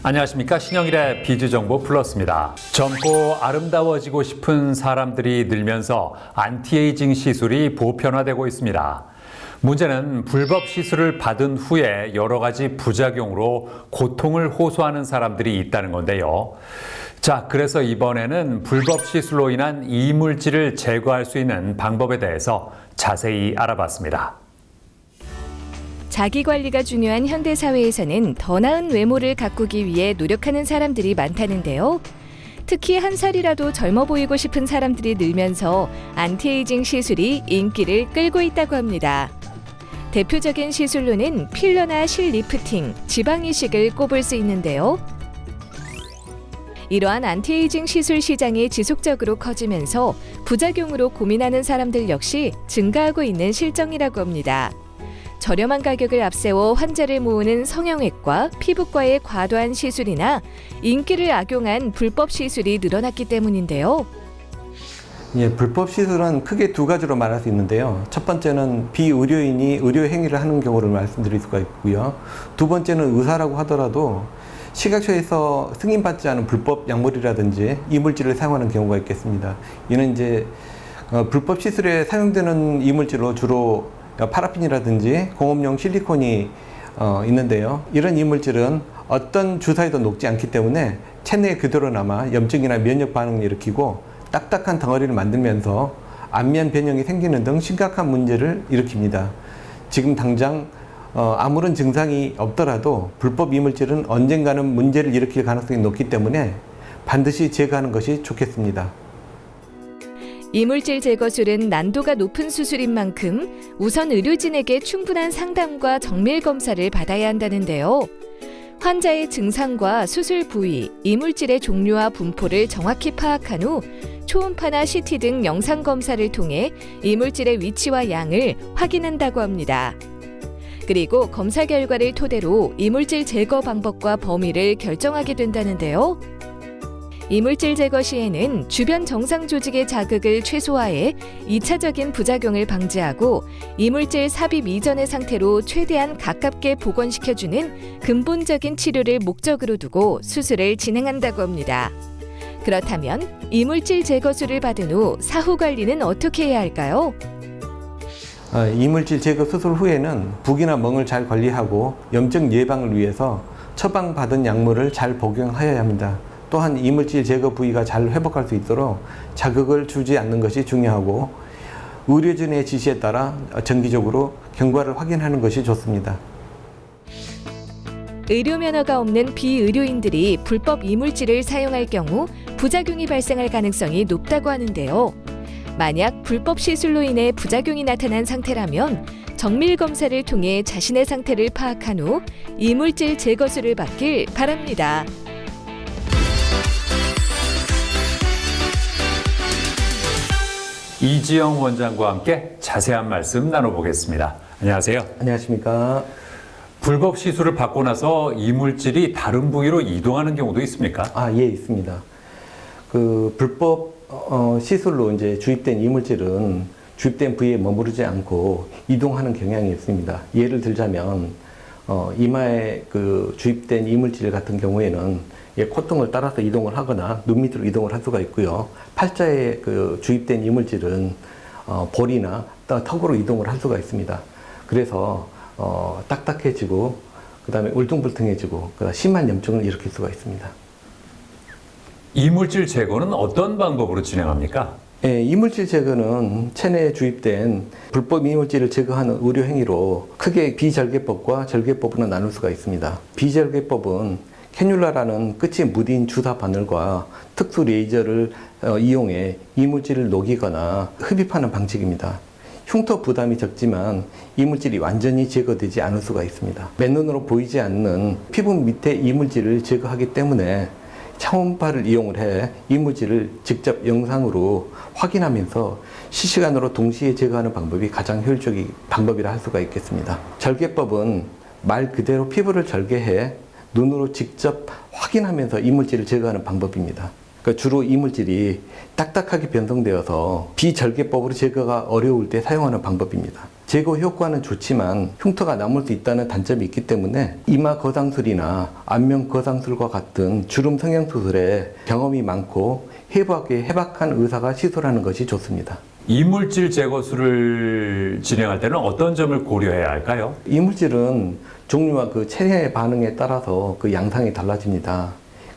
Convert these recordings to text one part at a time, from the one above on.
안녕하십니까. 신영일의 비즈정보 플러스입니다. 젊고 아름다워지고 싶은 사람들이 늘면서 안티에이징 시술이 보편화되고 있습니다. 문제는 불법 시술을 받은 후에 여러 가지 부작용으로 고통을 호소하는 사람들이 있다는 건데요. 자, 그래서 이번에는 불법 시술로 인한 이물질을 제거할 수 있는 방법에 대해서 자세히 알아봤습니다. 자기관리가 중요한 현대사회에서는 더 나은 외모를 가꾸기 위해 노력하는 사람들이 많다는데요. 특히 한 살이라도 젊어 보이고 싶은 사람들이 늘면서 안티에이징 시술이 인기를 끌고 있다고 합니다. 대표적인 시술로는 필러나 실리프팅, 지방이식을 꼽을 수 있는데요. 이러한 안티에이징 시술 시장이 지속적으로 커지면서 부작용으로 고민하는 사람들 역시 증가하고 있는 실정이라고 합니다. 저렴한 가격을 앞세워 환자를 모으는 성형외과, 피부과의 과도한 시술이나 인기를 악용한 불법 시술이 늘어났기 때문인데요. 불법 시술은 크게 두 가지로 말할 수 있는데요. 첫 번째는 비의료인이 의료 행위를 하는 경우를 말씀드릴 수가 있고요. 두 번째는 의사라고 하더라도 식약처에서 승인받지 않은 불법 약물이라든지 이물질을 사용하는 경우가 있겠습니다. 이는 불법 시술에 사용되는 이물질로 주로 파라핀이라든지 공업용 실리콘이 있는데요. 이런 이물질은 어떤 주사에도 녹지 않기 때문에 체내에 그대로 남아 염증이나 면역 반응을 일으키고 딱딱한 덩어리를 만들면서 안면 변형이 생기는 등 심각한 문제를 일으킵니다. 지금 당장 아무런 증상이 없더라도 불법 이물질은 언젠가는 문제를 일으킬 가능성이 높기 때문에 반드시 제거하는 것이 좋겠습니다. 이물질 제거술은 난도가 높은 수술인 만큼 우선 의료진에게 충분한 상담과 정밀 검사를 받아야 한다는데요. 환자의 증상과 수술 부위, 이물질의 종류와 분포를 정확히 파악한 후 초음파나 CT 등 영상 검사를 통해 이물질의 위치와 양을 확인한다고 합니다. 그리고 검사 결과를 토대로 이물질 제거 방법과 범위를 결정하게 된다는데요. 이물질 제거 시에는 주변 정상 조직의 자극을 최소화해 2차적인 부작용을 방지하고 이물질 삽입 이전의 상태로 최대한 가깝게 복원시켜주는 근본적인 치료를 목적으로 두고 수술을 진행한다고 합니다. 그렇다면 이물질 제거술을 받은 후 사후 관리는 어떻게 해야 할까요? 이물질 제거 수술 후에는 붓기나 멍을 잘 관리하고 염증 예방을 위해서 처방받은 약물을 잘 복용하여야 합니다. 또한 이물질 제거 부위가 잘 회복할 수 있도록 자극을 주지 않는 것이 중요하고 의료진의 지시에 따라 정기적으로 경과를 확인하는 것이 좋습니다. 의료 면허가 없는 비의료인들이 불법 이물질을 사용할 경우 부작용이 발생할 가능성이 높다고 하는데요. 만약 불법 시술로 인해 부작용이 나타난 상태라면 정밀 검사를 통해 자신의 상태를 파악한 후 이물질 제거술을 받길 바랍니다. 이지영 원장과 함께 자세한 말씀 나눠보겠습니다. 안녕하세요. 안녕하십니까. 불법 시술을 받고 나서 이물질이 다른 부위로 이동하는 경우도 있습니까? 예, 있습니다. 불법 시술로 주입된 이물질은 주입된 부위에 머무르지 않고 이동하는 경향이 있습니다. 예를 들자면 이마에 주입된 이물질 같은 경우에는 콧등을 따라서 이동을 하거나 눈 밑으로 이동을 할 수가 있고요. 팔자에 주입된 이물질은 볼이나 턱으로 이동을 할 수가 있습니다. 그래서 딱딱해지고 그다음에 울퉁불퉁해지고 심한 염증을 일으킬 수가 있습니다. 이물질 제거는 어떤 방법으로 진행합니까? 이물질 제거는 체내에 주입된 불법 이물질을 제거하는 의료 행위로 크게 비절개법과 절개법으로 나눌 수가 있습니다. 비절개법은 캐뉼라라는 끝이 무딘 주사 바늘과 특수 레이저를 이용해 이물질을 녹이거나 흡입하는 방식입니다. 흉터 부담이 적지만 이물질이 완전히 제거되지 않을 수가 있습니다. 맨눈으로 보이지 않는 피부 밑에 이물질을 제거하기 때문에 차원파를 이용을 해 이물질을 직접 영상으로 확인하면서 실시간으로 동시에 제거하는 방법이 가장 효율적인 방법이라 할 수가 있겠습니다. 절개법은 말 그대로 피부를 절개해 눈으로 직접 확인하면서 이물질을 제거하는 방법입니다. 주로 이물질이 딱딱하게 변성되어서 비절개법으로 제거가 어려울 때 사용하는 방법입니다. 제거 효과는 좋지만 흉터가 남을 수 있다는 단점이 있기 때문에 이마 거상술이나 안면 거상술과 같은 주름 성형 수술에 경험이 많고 해박한 의사가 시술하는 것이 좋습니다. 이물질 제거술을 진행할 때는 어떤 점을 고려해야 할까요? 이물질은 종류와 그 체내의 반응에 따라서 그 양상이 달라집니다.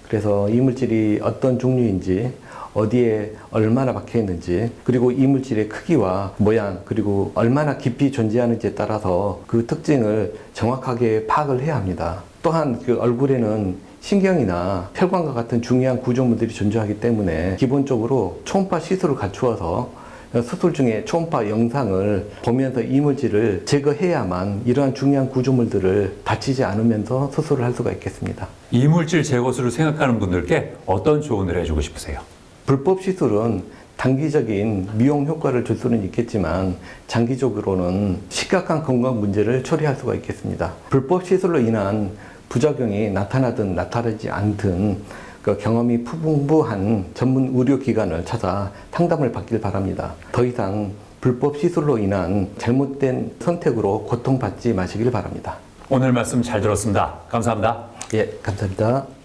그래서 이물질이 어떤 종류인지, 어디에 얼마나 박혀 있는지, 그리고 이물질의 크기와 모양, 그리고 얼마나 깊이 존재하는지에 따라서 그 특징을 정확하게 파악을 해야 합니다. 또한 그 얼굴에는 신경이나 혈관과 같은 중요한 구조물들이 존재하기 때문에 기본적으로 초음파 시술을 갖추어서 수술 중에 초음파 영상을 보면서 이물질을 제거해야만 이러한 중요한 구조물들을 다치지 않으면서 수술을 할 수가 있겠습니다. 이물질 제거술을 생각하는 분들께 어떤 조언을 해주고 싶으세요? 불법 시술은 단기적인 미용 효과를 줄 수는 있겠지만 장기적으로는 심각한 건강 문제를 초래할 수가 있겠습니다. 불법 시술로 인한 부작용이 나타나든 나타나지 않든 그 경험이 풍부한 전문 의료기관을 찾아 상담을 받길 바랍니다. 더 이상 불법 시술로 인한 잘못된 선택으로 고통받지 마시길 바랍니다. 오늘 말씀 잘 들었습니다. 감사합니다. 예, 감사합니다.